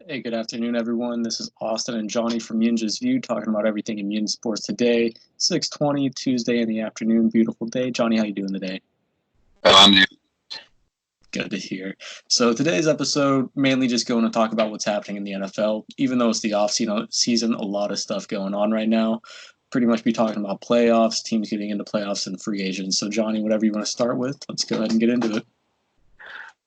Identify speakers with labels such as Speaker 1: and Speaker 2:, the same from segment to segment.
Speaker 1: Hey, good afternoon, everyone. This is Austin and Johnny from YinzersView talking about everything in yin sports today. 6:20 Tuesday in the afternoon. Beautiful day. Johnny, how you doing today?
Speaker 2: Oh,
Speaker 1: Good to hear. So today's episode mainly just going to talk about what's happening in the NFL. Even though it's the off season, a lot of stuff going on right now. Pretty much be talking about playoffs, teams getting into playoffs, and free agents. So Johnny, whatever you want to start with, let's go ahead and get into it.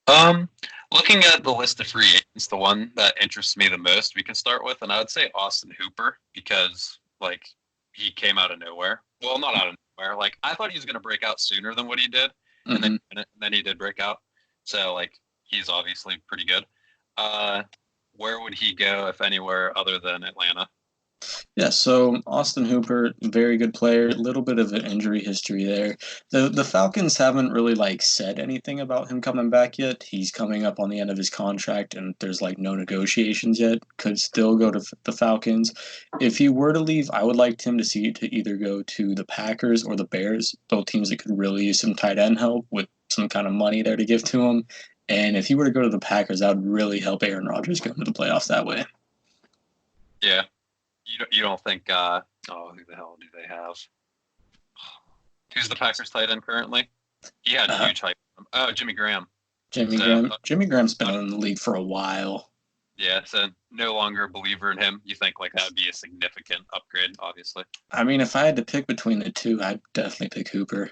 Speaker 2: um, looking at the list of free agents, the one that interests me the most, we can start with, and I would say Austin Hooper because he came out of nowhere. Well, not out of nowhere. Like I thought he was going to break out sooner than what he did, and then
Speaker 1: Mm-hmm.
Speaker 2: and then he did break out. So he's obviously pretty good. Uh, where would he go if anywhere other than Atlanta?
Speaker 1: Yeah, so Austin Hooper, very good player. A little bit of an injury history there. The Falcons haven't really said anything about him coming back yet. He's coming up on the end of his contract, and there's no negotiations yet. Could still go to the Falcons. If he were to leave, I would like him to see to either go to the Packers or the Bears, both teams that could really use some tight end help with some kind of money there to give to him. And if he were to go to the Packers, that would really help Aaron Rodgers go into the playoffs that way.
Speaker 2: Yeah, you don't think? Who the hell do they have? Who's the Packers tight end currently? He had
Speaker 1: Uh,
Speaker 2: huge hype. Oh, Jimmy Graham.
Speaker 1: Jimmy
Speaker 2: So
Speaker 1: Graham. Jimmy Graham's been
Speaker 2: not
Speaker 1: in the league for a while.
Speaker 2: Yeah, so no longer a believer in him. You think that would be a significant upgrade, obviously.
Speaker 1: I mean, if I had to pick between the two, I'd definitely pick Hooper.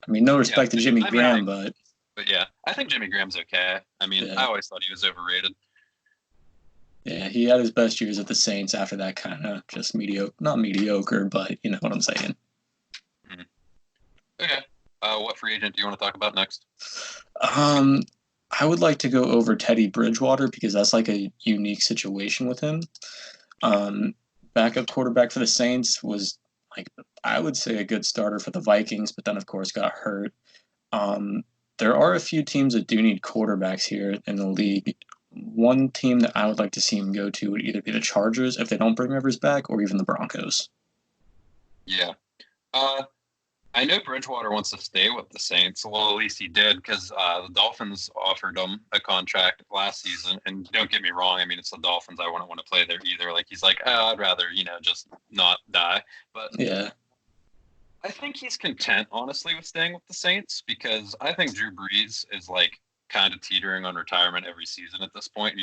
Speaker 1: I mean, no
Speaker 2: Yeah,
Speaker 1: respect to Jimmy
Speaker 2: I mean, I
Speaker 1: Graham, but
Speaker 2: but yeah, I think Jimmy Graham's okay. I mean,
Speaker 1: yeah,
Speaker 2: I always thought he was overrated.
Speaker 1: yeah, he had his best years at the Saints after that kind of just mediocre, not mediocre, but you know what I'm saying.
Speaker 2: Mm-hmm. Okay. What free agent do you want to talk about next?
Speaker 1: Um, I would like to go over Teddy Bridgewater because that's a unique situation with him. Um, Backup quarterback for the Saints was like I would say a good starter for the Vikings, but then of course got hurt. Um, there are a few teams that do need quarterbacks here in the league. One team that I would like to see him go to would either be the Chargers if they don't bring Rivers back, or even the Broncos.
Speaker 2: Yeah. Uh, I know Bridgewater wants to stay with the Saints. Well, at least he did because the Dolphins offered him a contract last season. And don't get me wrong, I mean it's the Dolphins. I wouldn't want to play there either. Like he's like, oh, I'd rather just not die. But
Speaker 1: Yeah,
Speaker 2: I think he's content, honestly, with staying with the Saints because I think Drew Brees is kind of teetering on retirement every season at this point.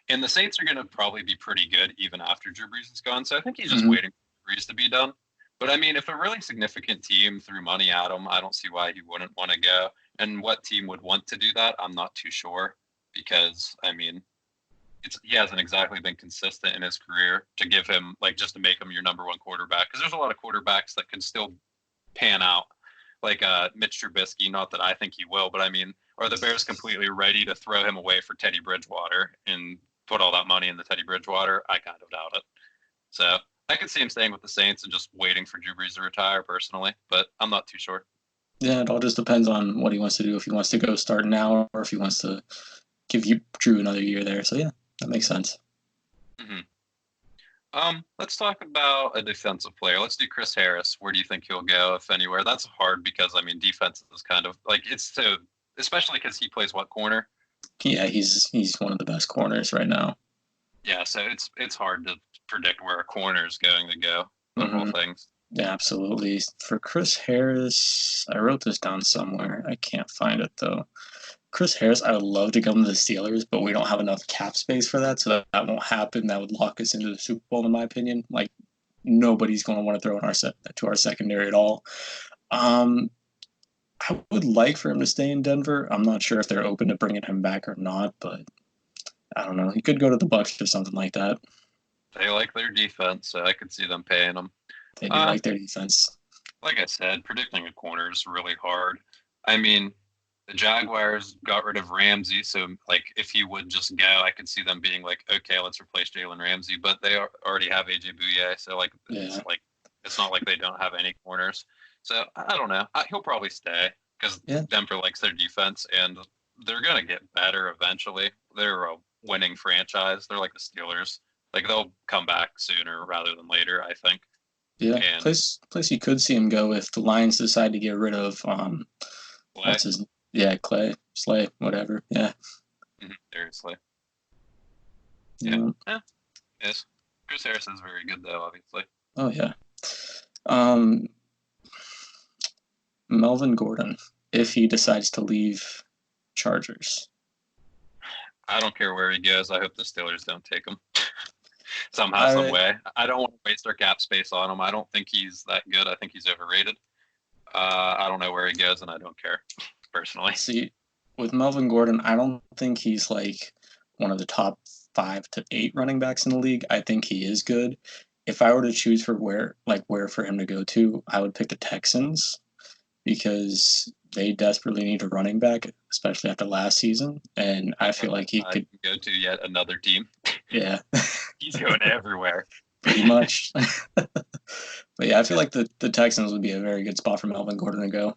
Speaker 2: And the Saints are going to probably be pretty good even after Drew Brees is gone. So I think he's just
Speaker 1: hmm
Speaker 2: waiting for Brees to be done. But I mean, if a really significant team threw money at him, I don't see why he wouldn't want to go. And what team would want to do that, I'm not too sure because I mean, he hasn't exactly been consistent in his career to give him just to make him your number one quarterback because there's a lot of quarterbacks that can still pan out Mitch Trubisky. Not that I think he will, but I mean, are the Bears completely ready to throw him away for Teddy Bridgewater and put all that money into Teddy Bridgewater? I kind of doubt it. So I could see him staying with the Saints and just waiting for Drew Brees to retire personally, but I'm not too sure.
Speaker 1: yeah, it all just depends on what he wants to do. If he wants to go start now, or if he wants to give you Drew another year there. So yeah, that makes sense.
Speaker 2: Mm-hmm. Let's talk about a defensive player. Let's do Chris Harris. Where do you think he'll go, if anywhere? That's hard because I mean, defense is kind of it's so, especially because he plays what corner.
Speaker 1: Yeah, he's one of the best corners right now.
Speaker 2: Yeah, so it's hard to predict where a corner is going to go of all
Speaker 1: hmm
Speaker 2: things.
Speaker 1: Yeah, absolutely. For Chris Harris, I wrote this down somewhere. I can't find it though. Chris Harris, I would love to come to the Steelers, but we don't have enough cap space for that, so that won't happen. That would lock us into the Super Bowl, in my opinion. Nobody's going to want to throw in our set to our secondary at all. Um, I would like for him to stay in Denver. I'm not sure if they're open to bringing him back or not, but I don't know. He could go to the Bucks or something like that.
Speaker 2: They like their defense, so I could see them paying them.
Speaker 1: They do
Speaker 2: Uh,
Speaker 1: like their defense.
Speaker 2: like I said, predicting a corner is really hard. I mean, the Jaguars got rid of Ramsey, so if he would just go, I could see them being like, okay, let's replace Jalen Ramsey, but they already have AJ Bouye, so
Speaker 1: Yeah,
Speaker 2: it's not like they don't have any corners. So I don't know. He'll probably stay because
Speaker 1: yeah,
Speaker 2: Denver likes their defense, and they're gonna get better eventually. They're a winning franchise. They're like the Steelers. They'll come back sooner rather than later, I think.
Speaker 1: yeah.
Speaker 2: And
Speaker 1: Place you could see him go if the Lions decide to get rid of
Speaker 2: play
Speaker 1: what's his yeah Clay Slay whatever. Yeah,
Speaker 2: seriously. Yeah.
Speaker 1: Yeah.
Speaker 2: Yeah. Yes. Chris Harris is very good though, obviously.
Speaker 1: Oh yeah. Um, Melvin Gordon, if he decides to leave Chargers.
Speaker 2: I don't care where he goes. I hope the Steelers don't take him somehow, some
Speaker 1: I
Speaker 2: way. I don't want to waste our cap space on him. I don't think he's that good. I think he's overrated. I don't know where he goes, and I don't care personally.
Speaker 1: see with Melvin Gordon, I don't think he's like one of the top 5 to 8 running backs in the league. I think he is good. If I were to choose for where for him to go to, I would pick the Texans because they desperately need a running back, especially after last season. And I feel like he
Speaker 2: I
Speaker 1: could,
Speaker 2: can go to yet another team.
Speaker 1: yeah,
Speaker 2: He's going everywhere.
Speaker 1: pretty much. But yeah, I feel like the Texans would be a very good spot for Melvin Gordon to go.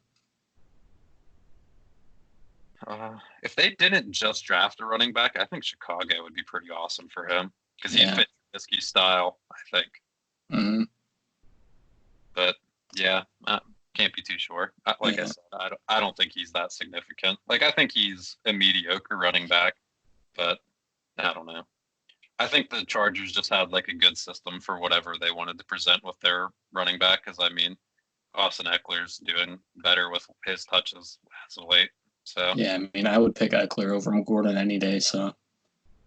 Speaker 2: If they didn't just draft a running back, I think Chicago would be pretty awesome for him because he
Speaker 1: Yeah.
Speaker 2: fits Trubisky's style, I think.
Speaker 1: Mm-hmm.
Speaker 2: But yeah, can't be too sure. Like I
Speaker 1: Yeah.
Speaker 2: said, I don't think he's that significant. Like I think he's a mediocre running back, but I don't know. I think the Chargers just had like a good system for whatever they wanted to present with their running back. Because I mean, Austin Eckler's doing better with his touches as of late. So
Speaker 1: Yeah, I mean, I would pick Eckler over Gordon any day. So,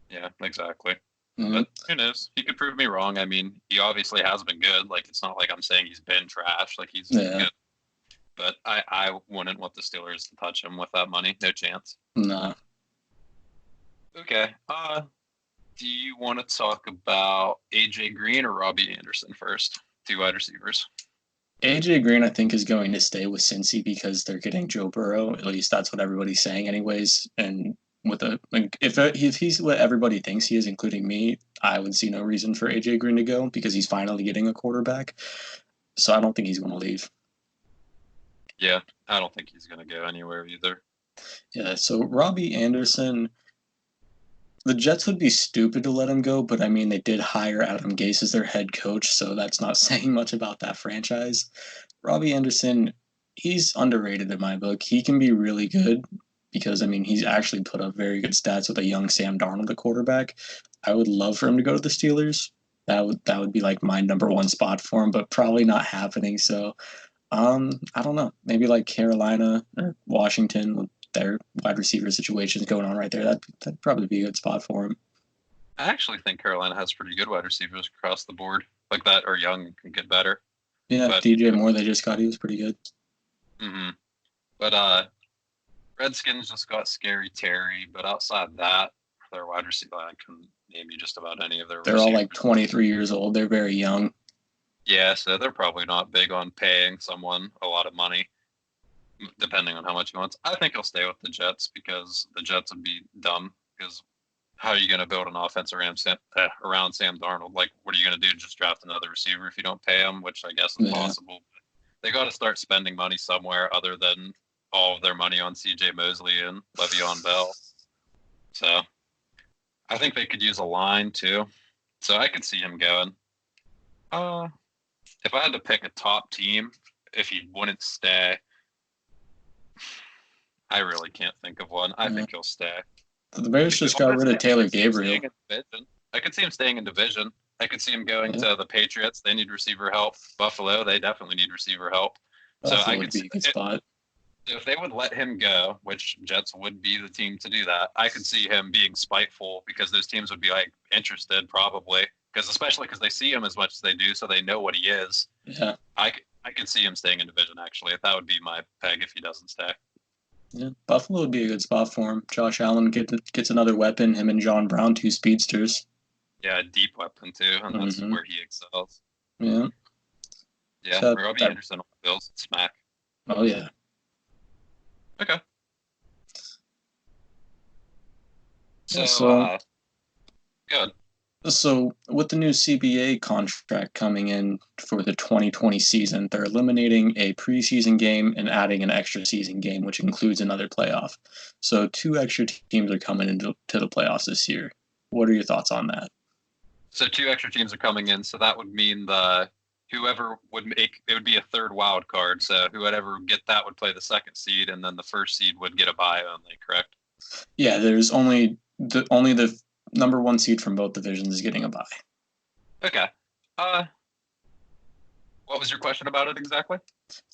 Speaker 2: yeah, exactly.
Speaker 1: mm,
Speaker 2: But who knows? He could prove me wrong. I mean, he obviously has been good. Like it's not like I'm saying he's been trash. Like he's
Speaker 1: yeah,
Speaker 2: good. But I wouldn't want the Steelers to touch him with that money. No chance.
Speaker 1: nah.
Speaker 2: Okay. Do you want to talk about AJ Green or Robbie Anderson first? Two wide receivers.
Speaker 1: AJ Green, I think, is going to stay with Cincy because they're getting Joe Burrow. At least that's what everybody's saying, anyways. And with a like, if he's what everybody thinks he is, including me, I would see no reason for AJ Green to go because he's finally getting a quarterback. So I don't think he's going to leave.
Speaker 2: Yeah, I don't think he's going to go anywhere either.
Speaker 1: Yeah. So Robbie Anderson, the Jets would be stupid to let him go, but I mean, they did hire Adam Gase as their head coach, so that's not saying much about that franchise. Robbie Anderson, he's underrated in my book. He can be really good because, I mean, he's actually put up very good stats with a young Sam Darnold at quarterback. I would love for him to go to the Steelers. That would be like my number one spot for him, but probably not happening. So, I don't know. Maybe like Carolina or Washington with their wide receiver situations going on right there. That'd probably be a good spot for him.
Speaker 2: I actually think Carolina has pretty good wide receivers across the board, like that are young and can get better.
Speaker 1: Yeah,
Speaker 2: But
Speaker 1: DJ Moore they just got. He was pretty good.
Speaker 2: mm-hmm. But Redskins just got Scary Terry. But outside that, their wide receiver, I can name you just about any of their
Speaker 1: They're all
Speaker 2: receivers.
Speaker 1: like 23 years old. They're very young.
Speaker 2: Yeah, so they're probably not big on paying someone a lot of money, depending on how much he wants. I think he'll stay with the Jets because the Jets would be dumb. Because how are you going to build an offense around Sam Darnold? Like, what are you going to do? Just draft another receiver if you don't pay him, which I guess is
Speaker 1: Yeah.
Speaker 2: possible. They got to start spending money somewhere other than all of their money on C.J. Mosley and Le'Veon Bell. So I think they could use a line too. So I could see him going. If I had to pick a top team, if he wouldn't stay, I really can't think of one. I think he'll stay.
Speaker 1: The Bears just got rid of Taylor Gabriel.
Speaker 2: I could see him staying in division. I could see him going
Speaker 1: Yeah.
Speaker 2: to the Patriots. They need receiver help. Buffalo, they definitely need receiver help. So
Speaker 1: Buffalo
Speaker 2: I
Speaker 1: would
Speaker 2: could
Speaker 1: be
Speaker 2: see
Speaker 1: a good spot.
Speaker 2: if they would let him go, which Jets would be the team to do that. I could see him being spiteful because those teams would be like interested probably because especially because they see him as much as they do, so they know what he is.
Speaker 1: Yeah.
Speaker 2: I could see him staying in division actually. That would be my peg if he doesn't stay.
Speaker 1: Yeah. Buffalo would be a good spot for him. Josh Allen gets another weapon. Him and John Brown, 2 speedsters.
Speaker 2: Yeah, a deep weapon too, and that's
Speaker 1: Mhm.
Speaker 2: where he excels.
Speaker 1: Yeah.
Speaker 2: Yeah,
Speaker 1: So
Speaker 2: Robbie Anderson on the Bills, smack.
Speaker 1: Oh yeah.
Speaker 2: Okay.
Speaker 1: Yeah,
Speaker 2: good.
Speaker 1: So with the new CBA contract coming in for the 2020 season, they're eliminating a preseason game and adding an extra season game, which includes another playoff. So 2 extra teams are coming into the playoffs this year. What are your thoughts on that?
Speaker 2: So 2 extra teams are coming in, so that would mean whoever would make it would be a third wild card. So whoever would get that would play the second seed, and then the first seed would get a bye only. Correct?
Speaker 1: Yeah, there's only the number one seed from both divisions is getting a bye.
Speaker 2: Okay. Uh, what was your question about it exactly?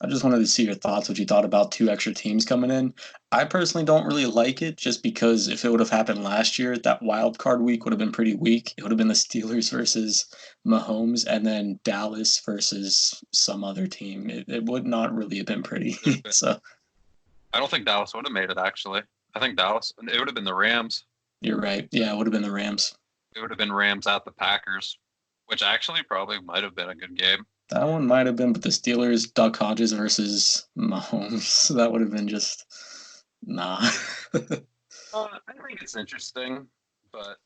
Speaker 1: I just wanted to see your thoughts, what you thought about two extra teams coming in. I personally don't really like it just because if it would have happened last year, that wild card week would have been pretty weak. It would have been the Steelers versus Mahomes and then Dallas versus some other team. It would not really have been pretty. So
Speaker 2: I don't think Dallas would have made it, actually. I think Dallas, it would have been the Rams.
Speaker 1: you're right. Yeah, it would have been the Rams.
Speaker 2: It would have been Rams at the Packers, which actually probably might have been a good game.
Speaker 1: That one might have been, but the Steelers, Duck Hodges versus Mahomes, that would have been just nah.
Speaker 2: I think it's interesting, but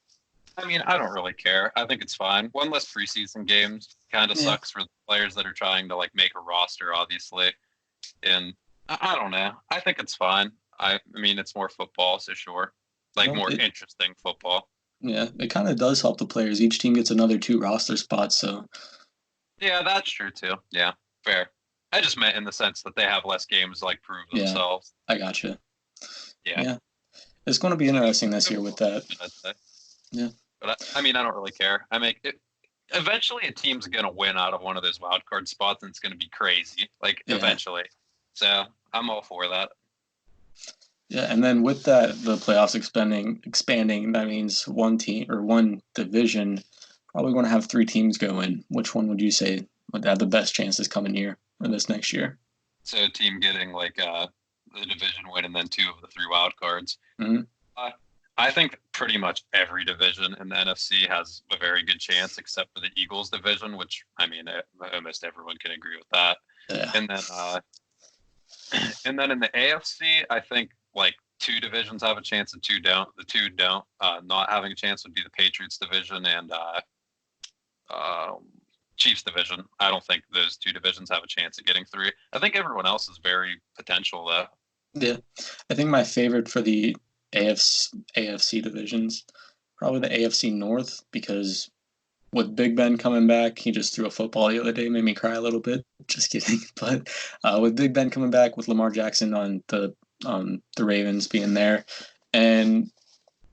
Speaker 2: I mean, I don't really care. I think it's fine. One less preseason games kind of
Speaker 1: Yeah,
Speaker 2: sucks for the players that are trying to like make a roster, obviously. And I don't know. I think it's fine. I mean, it's more football, so sure. Like
Speaker 1: well,
Speaker 2: more interesting football.
Speaker 1: it kind of does help the players. Each team gets another two roster spots, so
Speaker 2: Yeah, that's true too. Yeah, fair. I just meant in the sense that they have less games to like prove
Speaker 1: yeah,
Speaker 2: themselves.
Speaker 1: I gotcha.
Speaker 2: Yeah.
Speaker 1: Yeah, it's going to be
Speaker 2: So
Speaker 1: interesting this year with that.
Speaker 2: I'd say.
Speaker 1: Yeah,
Speaker 2: But I mean, I don't really care. I make it. Eventually, a team's gonna win out of one of those wild card spots, and it's gonna be crazy. Like
Speaker 1: yeah,
Speaker 2: eventually. So I'm all for that.
Speaker 1: yeah. And then with that, the playoffs expanding. That means one team or one division probably going to have three teams go in. Which one would you say would have the best chances coming year or this next year?
Speaker 2: So a team getting like the division win and then two of the three wild cards.
Speaker 1: Mm-hmm.
Speaker 2: Uh, I think pretty much every division in the NFC has a very good chance, except for the Eagles division, which I mean, almost everyone can agree with that.
Speaker 1: Yeah,
Speaker 2: And then, and then in the AFC, I think like two divisions have a chance and two don't. The two don't. Not having a chance would be the Patriots division and Chiefs division. I don't think those two divisions have a chance at getting three. I think everyone else is very potential though.
Speaker 1: yeah. I think my favorite for the AFC divisions probably the AFC North because with Big Ben coming back, he just threw a football the other day, made me cry a little bit. Just kidding, but with Big Ben coming back, with Lamar Jackson on the Ravens being there, and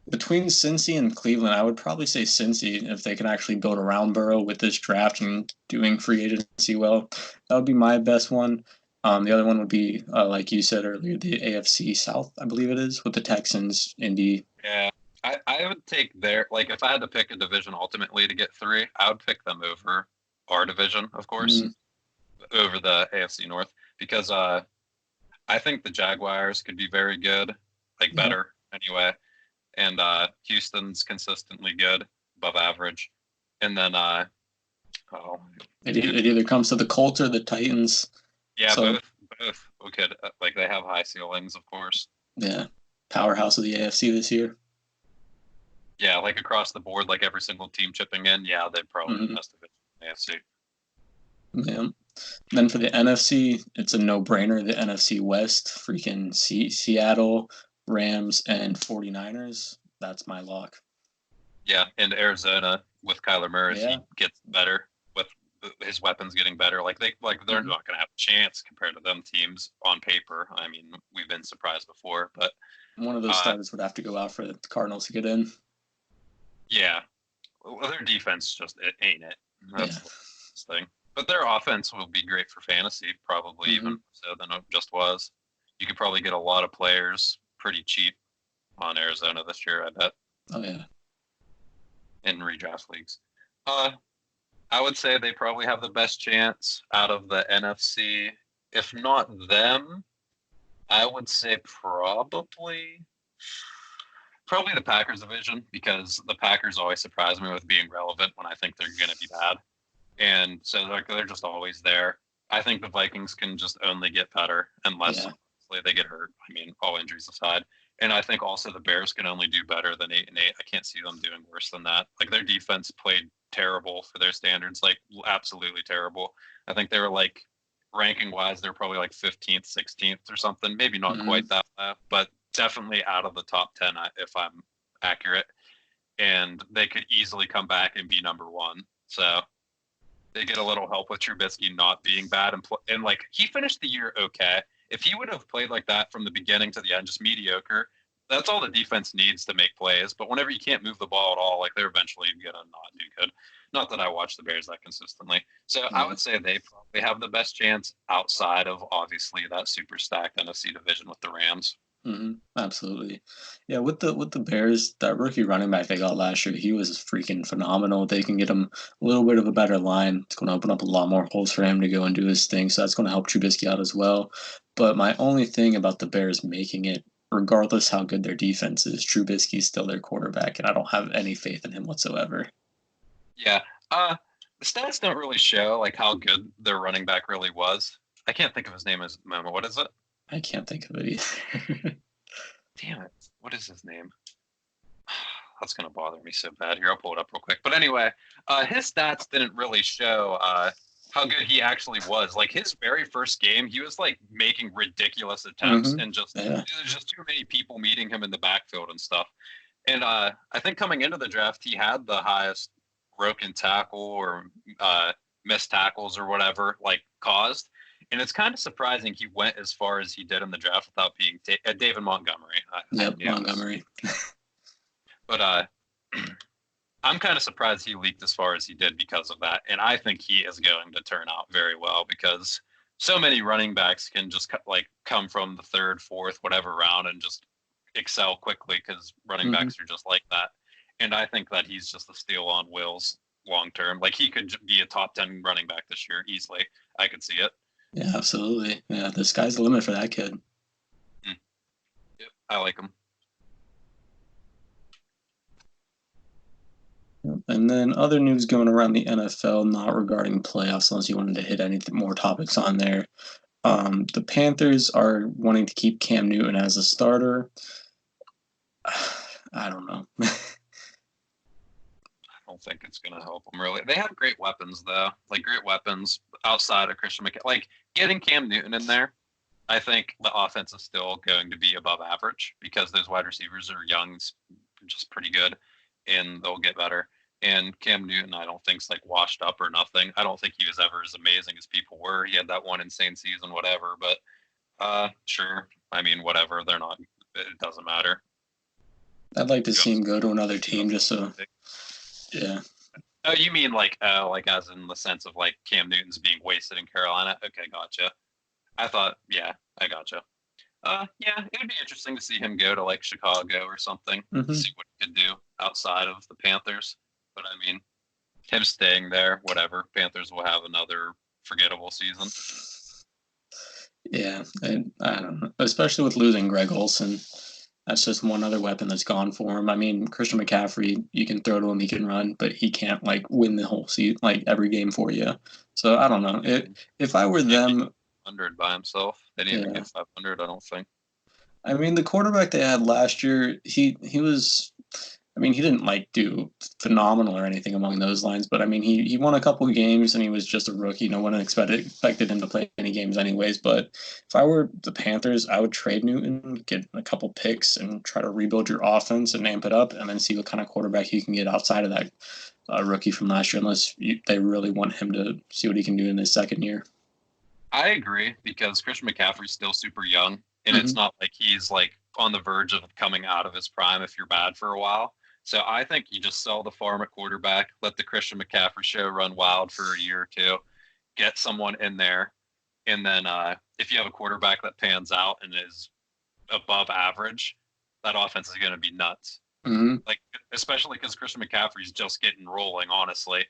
Speaker 1: between Cincy and Cleveland, I would probably say Cincy if they can actually build around Burrow with this draft and doing free agency well. That would be my best one. The other one would be, like you said earlier, the AFC South, I believe it is, with the Texans, Indy.
Speaker 2: Yeah. I would take their like if I had to pick a division ultimately to get three, I would pick them over our division, of course,
Speaker 1: Mm,
Speaker 2: over the AFC North because I think the Jaguars could be very good, like
Speaker 1: yeah,
Speaker 2: better anyway, and Houston's consistently good, above average, and then oh
Speaker 1: it either comes to the Colts or the Titans.
Speaker 2: yeah,
Speaker 1: So
Speaker 2: both we could like they have high ceilings, of course.
Speaker 1: yeah, powerhouse of the AFC this year.
Speaker 2: Yeah, like across the board, like every single team chipping in, yeah, they'd probably be the
Speaker 1: Mm-hmm.
Speaker 2: best division in the AFC.
Speaker 1: Yeah. Then for the NFC, it's a no-brainer. The NFC West, freaking Seattle, Rams, and 49ers. That's my lock.
Speaker 2: Yeah, and Arizona with Kyler Murray, if
Speaker 1: Yeah.
Speaker 2: he gets better with his weapons getting better, they're
Speaker 1: Mm-hmm.
Speaker 2: not going to have a chance compared to them teams on paper. I mean, we've been surprised before, but
Speaker 1: One of those
Speaker 2: uh,
Speaker 1: starters would have to go out for the Cardinals to get in.
Speaker 2: yeah, well, their defense just it ain't it.
Speaker 1: Yeah.
Speaker 2: That's the thing. But their offense will be great for fantasy, probably
Speaker 1: Mm-hmm.
Speaker 2: even so than it just was. You could probably get a lot of players pretty cheap on Arizona this year, I bet,
Speaker 1: Oh yeah.
Speaker 2: in redraft leagues. Uh, I would say they probably have the best chance out of the NFC. If not them, I would say probably the Packers division because the Packers always surprise me with being relevant when I think they're going to be bad. And so like they're just always there. I think the Vikings can just only get better unless
Speaker 1: Yeah.
Speaker 2: obviously they get hurt. I mean, all injuries aside. And I think also the Bears can only do better than 8-8. I can't see them doing worse than that. Like their defense played terrible for their standards, like absolutely terrible. I think they were like ranking wise, they're probably like 15th, 16th or something. Maybe not
Speaker 1: Mm-hmm.
Speaker 2: quite that low, but definitely out of the top 10 if I'm accurate. And they could easily come back and be number one. So they get a little help with Trubisky not being bad and like he finished the year okay. If he would have played like that from the beginning to the end, just mediocre, that's all the defense needs to make plays. But whenever you can't move the ball at all, like they're eventually gonna not do good. Not that I watch the Bears that consistently. So I
Speaker 1: Yeah.
Speaker 2: would say they probably have the best chance outside of obviously that super stacked NFC division with the Rams.
Speaker 1: Absolutely. Yeah, with the Bears, that rookie running back they got last year, he was freaking phenomenal. They can get him a little bit of a better line. It's going to open up a lot more holes for him to go and do his thing. So that's going to help Trubisky out as well. But my only thing about the Bears making it, regardless how good their defense is, Trubisky's still their quarterback, and I don't have any faith in him whatsoever.
Speaker 2: Yeah. The stats don't really show like how good their running back really was. I can't think of his name as the moment. What is it?
Speaker 1: I can't think of it either.
Speaker 2: Damn it. What is his name? That's gonna bother me so bad. Here, I'll pull it up real quick. But anyway, his stats didn't really show how good he actually was. Like his very first game, he was like making ridiculous attempts, and just
Speaker 1: Yeah.
Speaker 2: there's just too many people meeting him in the backfield and stuff. And I think coming into the draft, he had the highest broken tackle or missed tackles or whatever like caused. And it's kind of surprising he went as far as he did in the draft without being David Montgomery. I
Speaker 1: Yep,
Speaker 2: knew.
Speaker 1: Montgomery.
Speaker 2: But I'm kind of surprised he leaked as far as he did because of that. And I think he is going to turn out very well because so many running backs can just like come from the third, fourth, whatever round and just excel quickly because running
Speaker 1: hmm
Speaker 2: backs are just like that. And I think that he's just a steal on wheels long term. Like he could be a top 10 running back this year easily. I could see it.
Speaker 1: Yeah, absolutely. Yeah, the sky's the limit for that kid.
Speaker 2: Yep, I like him.
Speaker 1: And then other news going around the NFL, not regarding playoffs, unless you wanted to hit any more topics on there. The Panthers are wanting to keep Cam Newton as a starter. I don't know.
Speaker 2: I don't think it's going to help them really. They have great weapons though, like great weapons outside of Christian McCaffrey. Like getting Cam Newton in there, I think the offense is still going to be above average because those wide receivers are young, just pretty good, and they'll get better. And Cam Newton, I don't think's like washed up or nothing. I don't think he was ever as amazing as people were. He had that one insane season, whatever. But sure, I mean, whatever. They're not. It doesn't matter.
Speaker 1: I'd like to see
Speaker 2: Just,
Speaker 1: him go to another team just so, yeah.
Speaker 2: oh, you mean like as in the sense of like Cam Newton's being wasted in Carolina? Okay, gotcha. I thought, yeah, I gotcha. Yeah, it would be interesting to see him go to like Chicago or something,
Speaker 1: hmm
Speaker 2: see what he could do outside of the Panthers. But I mean, him staying there, whatever. Panthers will have another forgettable season.
Speaker 1: Yeah, and I don't know. Especially with losing Greg Olson. That's just one other weapon that's gone for him. I mean, Christian McCaffrey, you can throw to him, he can run, but he can't like win the whole season, like every game for you. So I don't know. If I were
Speaker 2: Can't get
Speaker 1: them,
Speaker 2: 100 by himself. They didn't even
Speaker 1: yeah.
Speaker 2: get 500, I don't think.
Speaker 1: I mean, the quarterback they had last year, he was. I mean, he didn't like do phenomenal or anything along those lines, but I mean, he won a couple of games and he was just a rookie. No one expected him to play any games anyways. But if I were the Panthers, I would trade Newton, get a couple picks, and try to rebuild your offense and amp it up, and then see what kind of quarterback you can get outside of that rookie from last year, unless they really want him to see what he can do in his second year.
Speaker 2: I agree because Christian McCaffrey's still super young, and it's
Speaker 1: hmm
Speaker 2: not like he's like on the verge of coming out of his prime if you're bad for a while. So I think you just sell the farm at quarterback, let the Christian McCaffrey show run wild for a year or two, get someone in there, and then if you have a quarterback that pans out and is above average, that offense is going to be nuts.
Speaker 1: hmm
Speaker 2: Like especially because Christian McCaffrey's just getting rolling, honestly.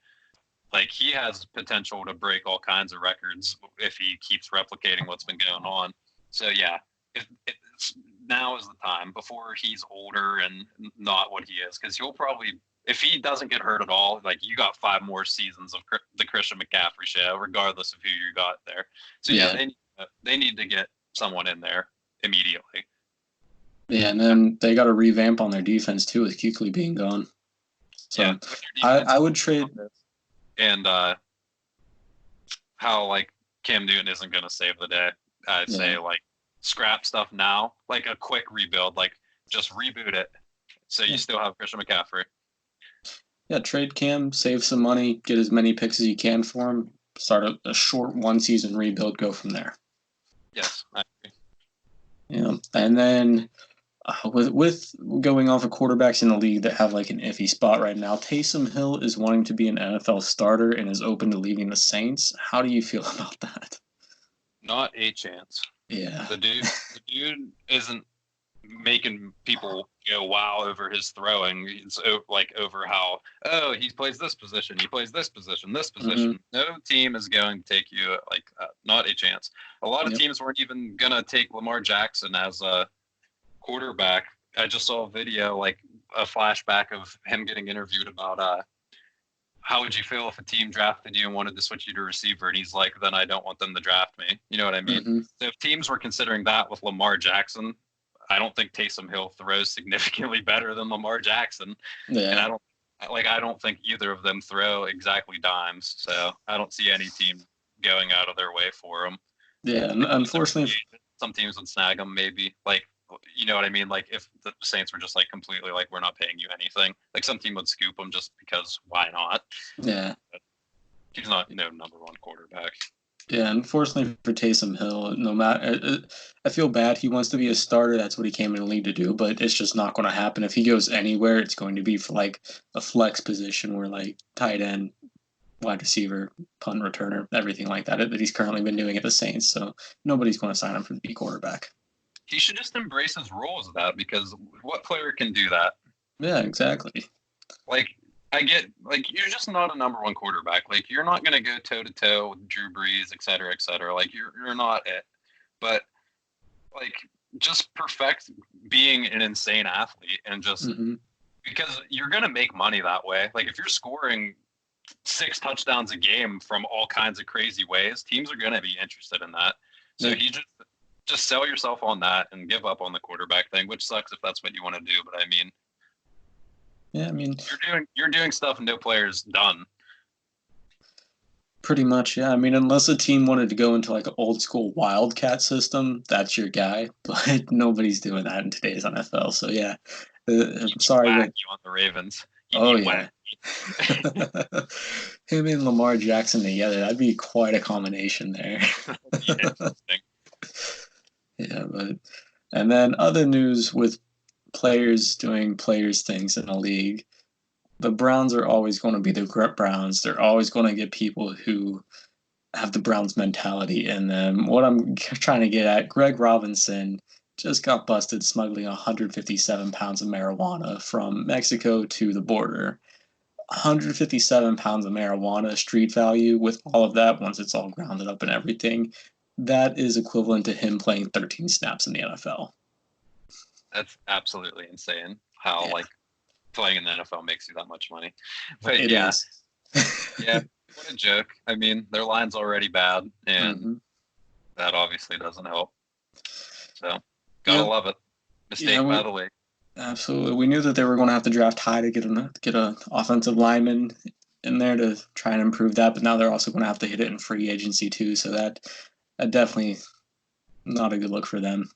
Speaker 2: Like he has potential to break all kinds of records if he keeps replicating what's been going on. So yeah, it's, now is the time before he's older and not what he is, because he'll probably, if he doesn't get hurt at all, like you got 5 more seasons of the Christian McCaffrey show, regardless of who you got there. So yeah,
Speaker 1: Yeah,
Speaker 2: they need to get someone in there immediately.
Speaker 1: yeah, and then they got to revamp on their defense too with Kuechly being gone.
Speaker 2: Yeah,
Speaker 1: So
Speaker 2: with your
Speaker 1: I
Speaker 2: defense
Speaker 1: would trade.
Speaker 2: and how like Cam Newton isn't going to save the day. I'd
Speaker 1: Yeah,
Speaker 2: say like scrap stuff now, like a quick rebuild, like just reboot it so you
Speaker 1: yeah,
Speaker 2: still have Christian McCaffrey.
Speaker 1: yeah. Trade Cam, save some money, get as many picks as you can for him. Start a short one season rebuild. Go from there.
Speaker 2: Yes, I agree.
Speaker 1: Yeah, and then With going off of quarterbacks in the league that have like an iffy spot right now, Taysom Hill is wanting to be an NFL starter and is open to leaving the Saints. How do you feel about that?
Speaker 2: Not a chance.
Speaker 1: Yeah.
Speaker 2: The dude isn't making people go wow over his throwing. It's like over how he plays this position, he plays this position, this
Speaker 1: Hmm.
Speaker 2: position. No team is going to take you like that. Not a chance. A lot of
Speaker 1: Yep.
Speaker 2: teams weren't even gonna take Lamar Jackson as a quarterback. I just saw a video, like a flashback of him getting interviewed about how would you feel if a team drafted you and wanted to switch you to receiver? And he's like, then I don't want them to draft me. You know what I mean?
Speaker 1: Hmm.
Speaker 2: So if teams were considering that with Lamar Jackson, I don't think Taysom Hill throws significantly better than Lamar Jackson. And
Speaker 1: Yeah.
Speaker 2: I don't think either of them throw exactly dimes. So I don't see any team going out of their way for him.
Speaker 1: Yeah.
Speaker 2: Like unless they're free
Speaker 1: Unfortunately,
Speaker 2: agents, some teams would snag him maybe. Like, you know what I mean? Like if the Saints were just like completely like, we're not paying you anything. Like some team would scoop him just because why not?
Speaker 1: yeah.
Speaker 2: But he's not no number one quarterback.
Speaker 1: Yeah, unfortunately for Taysom Hill, no matter, I feel bad. He wants to be a starter. That's what he came in the league to do, but it's just not going to happen. If he goes anywhere, it's going to be for like a flex position where like tight end, wide receiver, punt returner, everything like that he's currently been doing at the Saints. So nobody's going to sign him for the quarterback.
Speaker 2: He should just embrace his role as that because what player can do that?
Speaker 1: Yeah, exactly.
Speaker 2: Like I get like you're just not a number one quarterback. Like you're not gonna go toe to toe with Drew Brees, et cetera, et cetera. Like you're not it. But like just perfect being an insane athlete and just
Speaker 1: Hmm.
Speaker 2: because you're gonna make money that way. Like if you're scoring 6 touchdowns a game from all kinds of crazy ways, teams are gonna be interested in that. So
Speaker 1: Yeah,
Speaker 2: he just sell yourself on that and give up on the quarterback thing, which sucks if that's what you want to do. But I mean,
Speaker 1: yeah. I mean,
Speaker 2: you're doing stuff no player's done.
Speaker 1: pretty much. Yeah. I mean, unless a team wanted to go into like an old school Wildcat system, that's your guy. But nobody's doing that in today's NFL. So yeah,
Speaker 2: He'd
Speaker 1: I'm
Speaker 2: be
Speaker 1: sorry that.
Speaker 2: wacky on the Ravens. He'd
Speaker 1: Oh
Speaker 2: be
Speaker 1: yeah.
Speaker 2: wacky.
Speaker 1: Him and Lamar Jackson together, that'd be quite a combination there.
Speaker 2: That'd be interesting.
Speaker 1: Yeah, but and then other news with players doing players things in the league. The Browns are always going to be the Browns. They're always going to get people who have the Browns mentality in them. What I'm trying to get at, Greg Robinson just got busted smuggling 157 pounds of marijuana from Mexico to the border. 157 pounds of marijuana street value with all of that once it's all grounded up and everything, that is equivalent to him playing 13 snaps in the NFL.
Speaker 2: That's absolutely insane. How
Speaker 1: Yeah,
Speaker 2: like playing in the NFL makes you that much money. But
Speaker 1: it
Speaker 2: yeah,
Speaker 1: is.
Speaker 2: yeah, what a joke. I mean, their line's already bad, and
Speaker 1: Mm-hmm.
Speaker 2: that obviously doesn't help. So gotta
Speaker 1: Yep.
Speaker 2: love it.
Speaker 1: Yeah,
Speaker 2: Mistake by the league.
Speaker 1: absolutely. We knew that they were going to have to draft high to get a offensive lineman in there to try and improve that, but now they're also going to have to hit it in free agency too. So that definitely not a good look for them.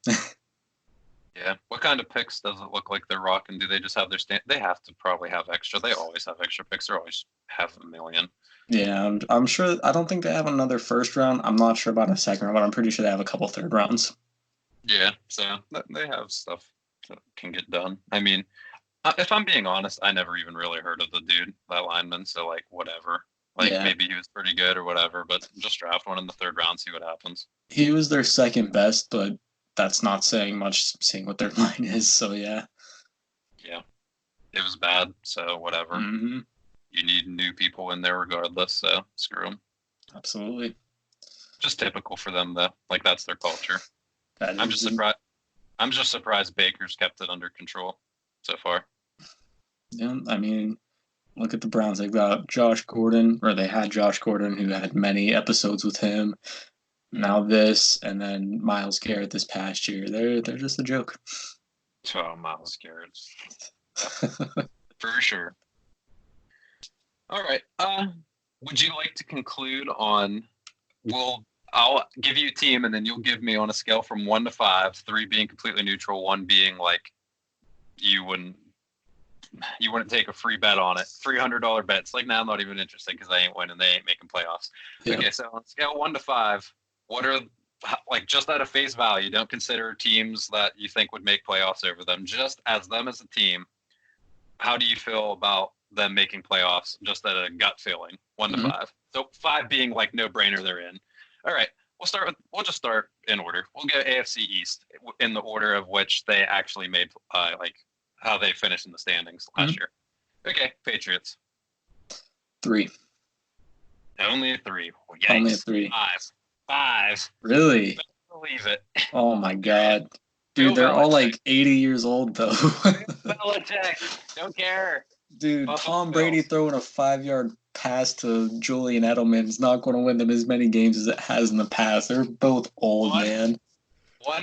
Speaker 2: Yeah. What kind of picks does it look like they're rocking? Do they just have their stand? They have to probably have extra. They always have extra picks. They always have a million.
Speaker 1: Yeah, I'm sure. I don't think they have another first round. I'm not sure about a second round, but I'm pretty sure they have a couple third rounds.
Speaker 2: Yeah. So they have stuff that can get done. I mean, if I'm being honest, I never even really heard of the dude, that lineman. So like, whatever. Like
Speaker 1: Yeah,
Speaker 2: maybe he was pretty good or whatever, but just draft one in the third round, see what happens.
Speaker 1: he was their second best, but that's not saying much, seeing what their line is. So yeah.
Speaker 2: Yeah. It was bad. So whatever.
Speaker 1: Hmm.
Speaker 2: You need new people in there regardless. So screw them.
Speaker 1: Absolutely.
Speaker 2: Just typical for them though. Like that's their culture.
Speaker 1: That
Speaker 2: I'm just
Speaker 1: is,
Speaker 2: surprised. I'm just surprised Baker's kept it under control so far.
Speaker 1: yeah. I mean, look at the Browns. They've got Josh Gordon, or they had Josh Gordon, who had many episodes with him. Now this, and then Miles Garrett this past year. They're just a joke.
Speaker 2: Oh, Miles Garrett, for sure. All right. Would you like to conclude on? Well, I'll give you a team, and then you'll give me on a scale from 1 to 5, 3 being completely neutral, 1 being like you wouldn't you wouldn't take a free bet on it. $300 bets. Like now, I'm not even interested because they ain't winning. They ain't making playoffs.
Speaker 1: Yeah.
Speaker 2: Okay, so on a scale 1 to 5, what are like just out of face value, don't consider teams that you think would make playoffs over them. Just as them as a team, how do you feel about them making playoffs? Just at a gut feeling, 1 to 5. So 5 being like no brainer, they're in. All right, we'll just start in order. We'll go AFC East in the order of which they actually made like how they finished in the standings last year. Okay, Patriots.
Speaker 1: 3.
Speaker 2: Only a 3. Well, yikes.
Speaker 1: Only a 3.
Speaker 2: 5.
Speaker 1: Really?
Speaker 2: Believe it.
Speaker 1: Oh my God.
Speaker 2: Bill
Speaker 1: Dude, they're all
Speaker 2: Belichick.
Speaker 1: like 80 years old though.
Speaker 2: Belichick. Don't care.
Speaker 1: Dude,
Speaker 2: Buffalo
Speaker 1: Tom Brady
Speaker 2: Bills.
Speaker 1: throwing a 5-yard pass to Julian Edelman is not going to win them as many games as it has in the past. They're both old, man.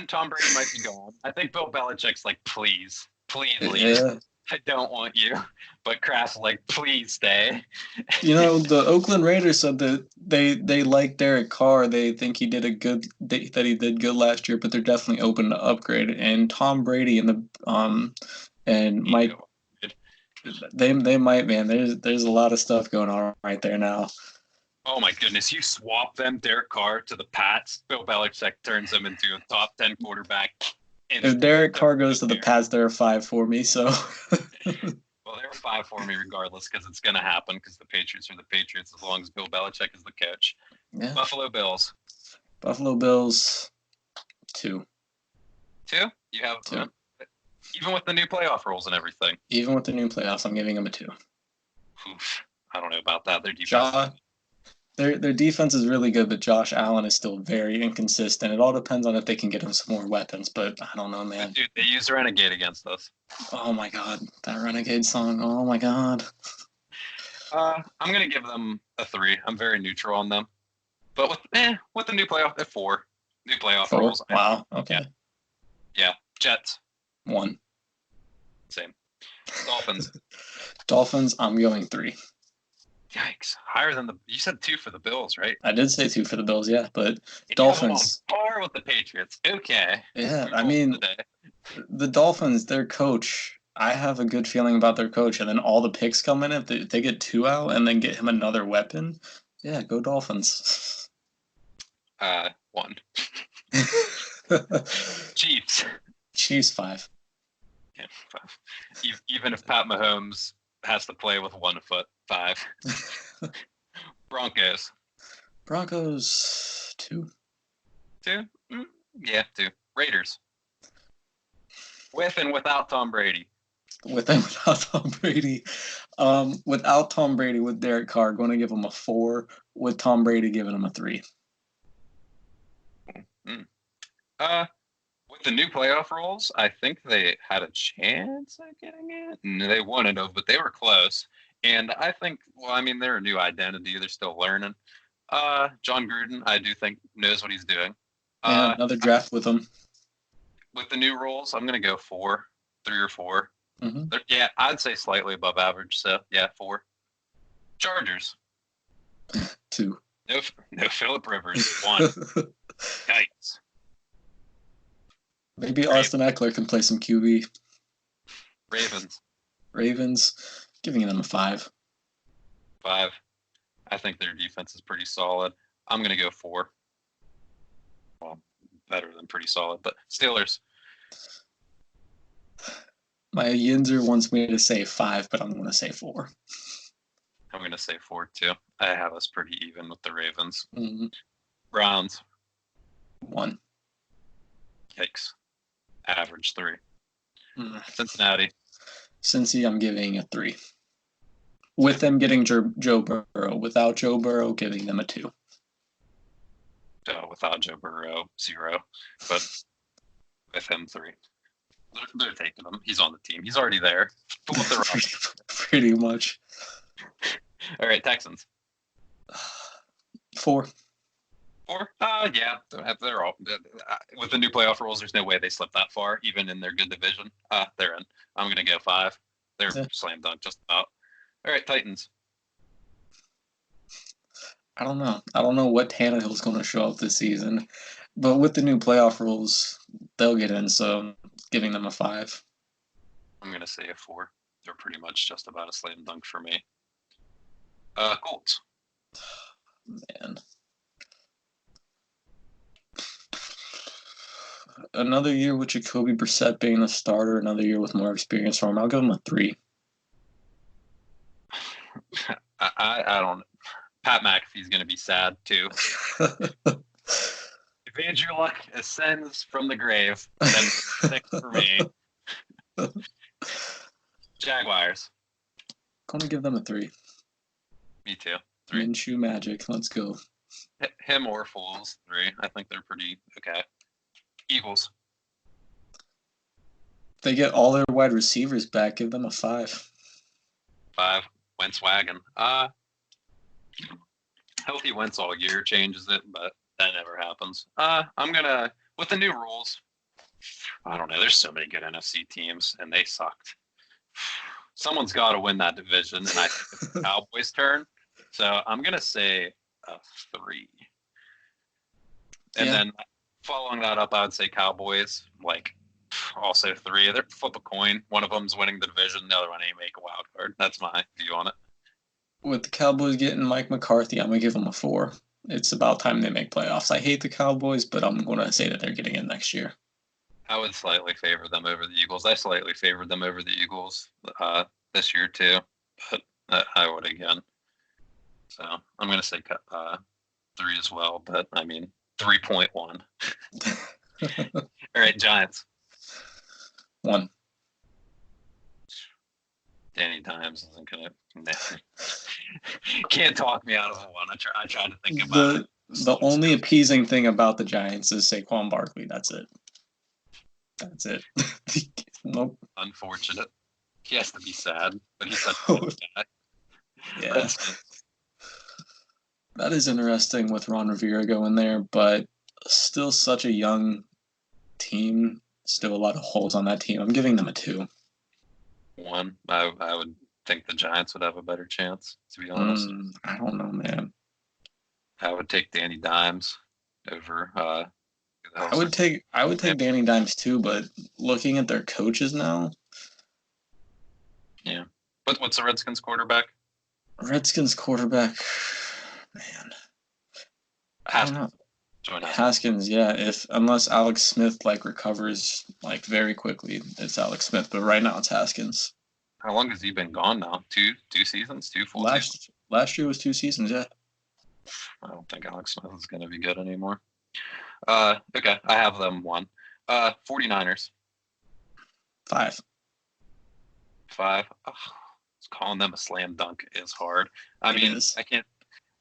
Speaker 2: Tom Brady might be gone. I think Bill Belichick's like, please leave.
Speaker 1: Yeah.
Speaker 2: I don't want you. But Kraft's like, please stay.
Speaker 1: You know, the Oakland Raiders said that they like Derek Carr. They think he did that he did good last year, but they're definitely open to upgrade. And Tom Brady and Mike, they might, man. There's a lot of stuff going on right there now.
Speaker 2: Oh my goodness! You swap them, Derek Carr, to the Pats. Bill Belichick turns them into a top 10 quarterback.
Speaker 1: If Derek Carr goes to the Pats, they're a 5 for me. So.
Speaker 2: Well, they're a 5 for me regardless because it's going to happen because the Patriots are the Patriots as long as Bill Belichick is the coach.
Speaker 1: Yeah.
Speaker 2: Buffalo Bills.
Speaker 1: 2.
Speaker 2: 2? You have
Speaker 1: 2.
Speaker 2: Even with the new playoff rules and everything.
Speaker 1: Even with the new playoffs, I'm giving them a 2.
Speaker 2: Oof, I don't know about that. Their defense.
Speaker 1: Their defense is really good, but Josh Allen is still very inconsistent. It all depends on if they can get him some more weapons, but I don't know, man.
Speaker 2: Dude, they used Renegade against us.
Speaker 1: Oh my God, that Renegade song. Oh my God.
Speaker 2: I'm gonna give them a 3. I'm very neutral on them, but with the new playoff at 4, new playoff
Speaker 1: 4?
Speaker 2: rules.
Speaker 1: Wow. Okay.
Speaker 2: Yeah. Jets.
Speaker 1: 1.
Speaker 2: Same. Dolphins.
Speaker 1: Dolphins. I'm going 3.
Speaker 2: Yikes! Higher than you said 2 for the Bills, right?
Speaker 1: I did say 2 for the Bills, yeah, but
Speaker 2: You
Speaker 1: Dolphins.
Speaker 2: On par with the Patriots. Okay.
Speaker 1: Yeah, I mean, the Dolphins, their coach. I have a good feeling about their coach, and then all the picks come in. If they get 2 out and then get him another weapon, yeah, go Dolphins.
Speaker 2: 1. Chiefs.
Speaker 1: Chiefs 5.
Speaker 2: Yeah, 5. Even if Pat Mahomes has to play with 1 foot, 5. Broncos.
Speaker 1: 2.
Speaker 2: 2? Yeah, 2. Raiders. With and without Tom Brady.
Speaker 1: With and without Tom Brady. Without Tom Brady, with Derek Carr, going to give him a 4. With Tom Brady, giving him a 3.
Speaker 2: With the new playoff rules, I think they had a chance at getting it. No, they wouldn't have, but they were close. And I think, they're a new identity. They're still learning. John Gruden, I do think, knows what he's doing.
Speaker 1: Yeah, another draft with him.
Speaker 2: With the new rules, I'm going to go 4, 3 or 4.
Speaker 1: Mm-hmm.
Speaker 2: Yeah, I'd say slightly above average. So, yeah, 4. Chargers.
Speaker 1: 2.
Speaker 2: No Phillip Rivers. 1. Yikes.
Speaker 1: Maybe Austin Eckler can play some QB. Ravens, giving them a 5.
Speaker 2: 5. I think their defense is pretty solid. I'm going to go 4. Well, better than pretty solid, but Steelers.
Speaker 1: My Yinzer wants me to say 5, but I'm going to say 4.
Speaker 2: I'm going to say 4 too. I have us pretty even with the Ravens.
Speaker 1: Mm-hmm.
Speaker 2: Browns.
Speaker 1: 1.
Speaker 2: Yikes. Average 3.
Speaker 1: Cincinnati. Cincy, I'm giving a 3. With them getting Joe Burrow. Without Joe Burrow, giving them a 2.
Speaker 2: Without Joe Burrow, 0. But with him, 3. They're taking him. He's on the team. He's already there.
Speaker 1: Pretty much.
Speaker 2: All right, Texans.
Speaker 1: 4.
Speaker 2: 4? Yeah. They're all with the new playoff rules. There's no way they slip that far, even in their good division. They're in. I'm gonna go 5. They're slam dunk just about. All right, Titans.
Speaker 1: I don't know. I don't know what Tannehill's going to show up this season, but with the new playoff rules, they'll get in. So, giving them a 5.
Speaker 2: I'm gonna say a 4. They're pretty much just about a slam dunk for me. Colts.
Speaker 1: Man. Another year with Jacoby Brissett being the starter, another year with more experience for him. I'll give him a 3.
Speaker 2: I don't. Pat McAfee's going to be sad too. If Andrew Luck ascends from the grave, then 6 for me. Jaguars.
Speaker 1: Gonna give them a 3.
Speaker 2: Me too. 3.
Speaker 1: Minshew Magic. Let's go.
Speaker 2: Him or Foles, 3. I think they're pretty okay. Eagles.
Speaker 1: They get all their wide receivers back. Give them a 5.
Speaker 2: 5. Wentz wagon. Healthy Wentz all year changes it, but that never happens. I'm gonna with the new rules. I don't know. There's so many good NFC teams, and they sucked. Someone's got to win that division, and I think it's the Cowboys' turn. So I'm gonna say a 3. And then following that up, I would say Cowboys, like also 3. They're flip a coin. One of them's winning the division, the other one ain't make a wild card. That's my view on it.
Speaker 1: With the Cowboys getting Mike McCarthy, I'm gonna give them a 4. It's about time they make playoffs. I hate the Cowboys, but I'm gonna say that they're getting in next year.
Speaker 2: I would slightly favor them over the Eagles. I slightly favored them over the Eagles this year too, but I would again. So I'm gonna say 3 as well, but I mean 3.1. All right, Giants.
Speaker 1: 1.
Speaker 2: Danny Dimes isn't gonna. Can't talk me out of a 1. I tried to think about it.
Speaker 1: The only appeasing thing about the Giants is Saquon Barkley. That's it. Nope.
Speaker 2: Unfortunate. He has to be sad, but he's such a good guy.
Speaker 1: Yeah. That is interesting with Ron Rivera going there, but still such a young team. Still a lot of holes on that team. I'm giving them a 2.
Speaker 2: 1. I would think the Giants would have a better chance, to be honest.
Speaker 1: I don't know, man.
Speaker 2: I would take Danny Dimes over.
Speaker 1: I would take Danny Dimes too, but looking at their coaches now.
Speaker 2: Yeah. What's the Redskins quarterback?
Speaker 1: Redskins quarterback, man. I don't know. Haskins, yeah. Unless Alex Smith recovers very quickly, it's Alex Smith. But right now it's Haskins.
Speaker 2: How long has he been gone now? 2 seasons? 2 full seasons?
Speaker 1: Last year was 2 seasons, yeah.
Speaker 2: I don't think Alex Smith is going to be good anymore. Okay, I have them 1. 49ers.
Speaker 1: 5.
Speaker 2: 5. Calling them a slam dunk is hard. I can't,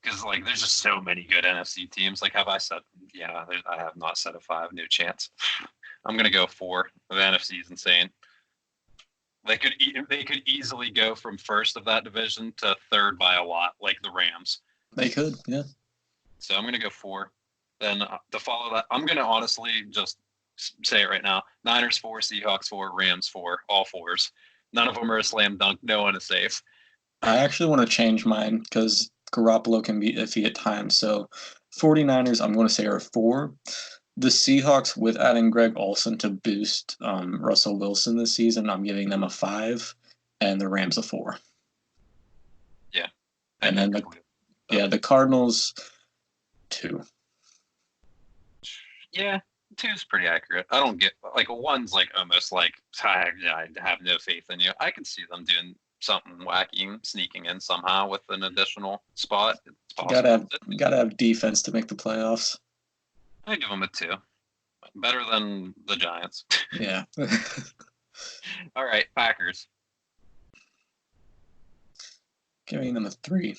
Speaker 2: because there's just so many good NFC teams. Have I said? Yeah, I have not said a 5. No chance. I'm gonna go 4. The NFC is insane. They could easily go from first of that division to third by a lot, like the Rams.
Speaker 1: They could, yeah.
Speaker 2: So I'm gonna go 4. Then to follow that, I'm gonna honestly just say it right now: Niners 4, Seahawks 4, Rams 4, all 4s. None of them are a slam dunk. No one is safe.
Speaker 1: I actually want to change mine because Garoppolo can be iffy at times. So 49ers, I'm going to say, are 4. The Seahawks, with adding Greg Olsen to boost Russell Wilson this season, I'm giving them a 5. And the Rams a 4.
Speaker 2: Yeah.
Speaker 1: And then the Cardinals, 2.
Speaker 2: Yeah. 2 is pretty accurate. I don't get a 1's almost I have no faith in you. I can see them doing something wacky, sneaking in somehow with an additional spot.
Speaker 1: Gotta have defense to make the playoffs.
Speaker 2: I give them a 2. Better than the Giants.
Speaker 1: Yeah.
Speaker 2: All right, Packers.
Speaker 1: Giving them a 3.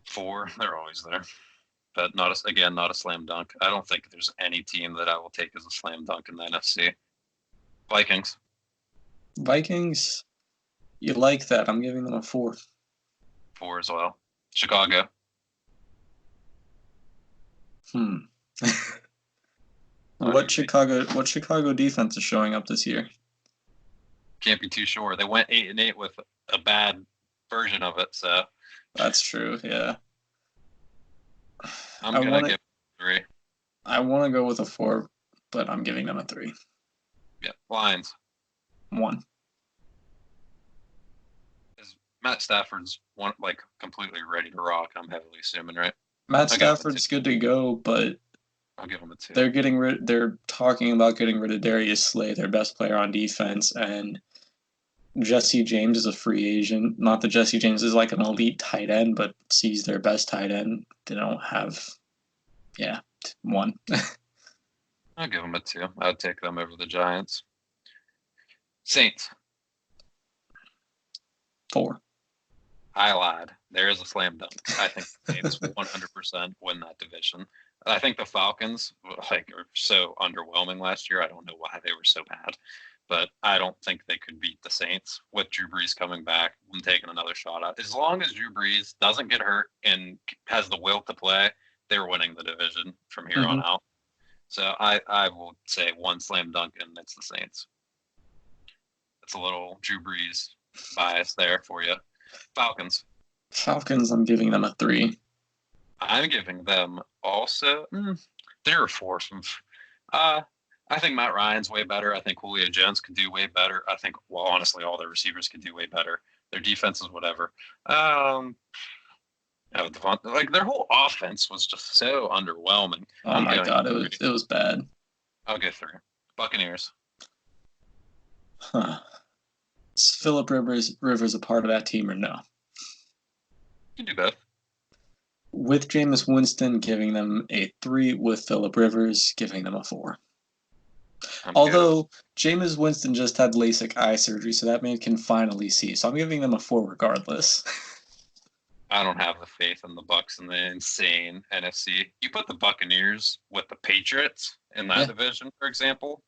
Speaker 2: 4. They're always there. But not a slam dunk. I don't think there's any team that I will take as a slam dunk in the NFC. Vikings,
Speaker 1: you like that. I'm giving them a 4.
Speaker 2: 4 as well. Chicago.
Speaker 1: What Chicago defense is showing up this year?
Speaker 2: Can't be too sure. They went 8-8 with a bad version of it, so.
Speaker 1: That's true, yeah.
Speaker 2: I'm going to give 3.
Speaker 1: I want to go with a 4, but I'm giving them a 3.
Speaker 2: Yeah. Lions.
Speaker 1: 1.
Speaker 2: Is Matt Stafford's completely ready to rock? I'm heavily assuming, right?
Speaker 1: Matt Stafford's good to go, but
Speaker 2: I'll give them a 2.
Speaker 1: They're talking about getting rid of Darius Slay, their best player on defense, and Jesse James is a free agent. Not that Jesse James is like an elite tight end, but he's their best tight end. They don't have, yeah, one.
Speaker 2: I'll give them a 2. I'd take them over the Giants. Saints.
Speaker 1: 4.
Speaker 2: I lied. There is a slam dunk. I think the Saints 100% win that division. I think the Falcons are so underwhelming last year. I don't know why they were so bad, but I don't think they could beat the Saints with Drew Brees coming back and taking another shot at. As long as Drew Brees doesn't get hurt and has the will to play, they're winning the division from here on out. So I will say one slam dunk, and it's the Saints. That's a little Drew Brees bias there for you. Falcons.
Speaker 1: I'm giving them a 3.
Speaker 2: I'm giving them also 3 or 4. I think Matt Ryan's way better. I think Julio Jones could do way better. I think, well, honestly, all their receivers could do way better. Their defense is whatever. Like their whole offense was just so underwhelming.
Speaker 1: Oh my god, it was bad.
Speaker 2: I'll go 3. Buccaneers.
Speaker 1: Huh. Is Philip Rivers a part of that team or no?
Speaker 2: You can do both.
Speaker 1: With Jameis Winston, giving them a 3. With Philip Rivers, giving them a 4. Although Jameis Winston just had LASIK eye surgery, so that man can finally see. So I'm giving them a 4 regardless.
Speaker 2: I don't have the faith in the Bucs in the insane NFC. You put the Buccaneers with the Patriots in that division, for example,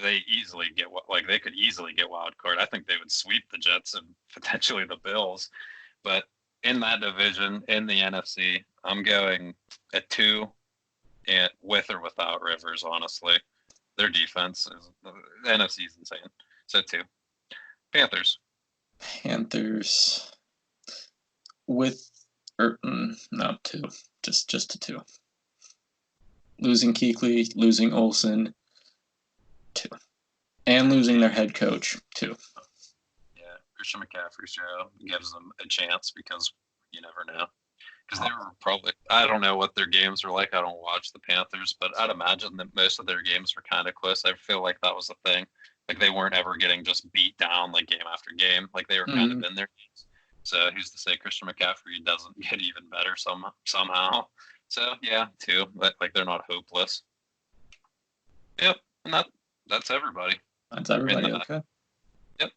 Speaker 2: they could easily get wild card. I think they would sweep the Jets and potentially the Bills. But in that division, in the NFC, I'm going a 2, and with or without Rivers, honestly. Their defense is the NFC is insane. So 2. Panthers.
Speaker 1: With no 2. Just a 2. Losing Kuechly, losing Olsen, 2. And losing their head coach, 2.
Speaker 2: Yeah, Christian McCaffrey show gives them a chance because you never know. Because they were probably, I don't know what their games are like. I don't watch the Panthers, but I'd imagine that most of their games were kind of close. I feel like that was the thing. Like they weren't ever getting just beat down like game after game. Like they were kind of in their games. So who's to say Christian McCaffrey doesn't get even better somehow? So yeah, 2. Like they're not hopeless. Yep, and that's everybody.
Speaker 1: That's everybody. Okay.
Speaker 2: Yep.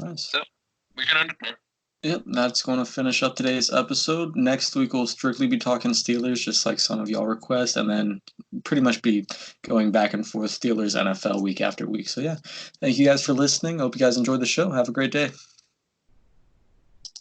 Speaker 1: Nice.
Speaker 2: So we can end it there.
Speaker 1: Yep, that's going to finish up today's episode. Next week we'll strictly be talking Steelers, just like some of y'all request, and then pretty much be going back and forth Steelers NFL week after week. So yeah, thank you guys for listening. Hope you guys enjoyed the show. Have a great day.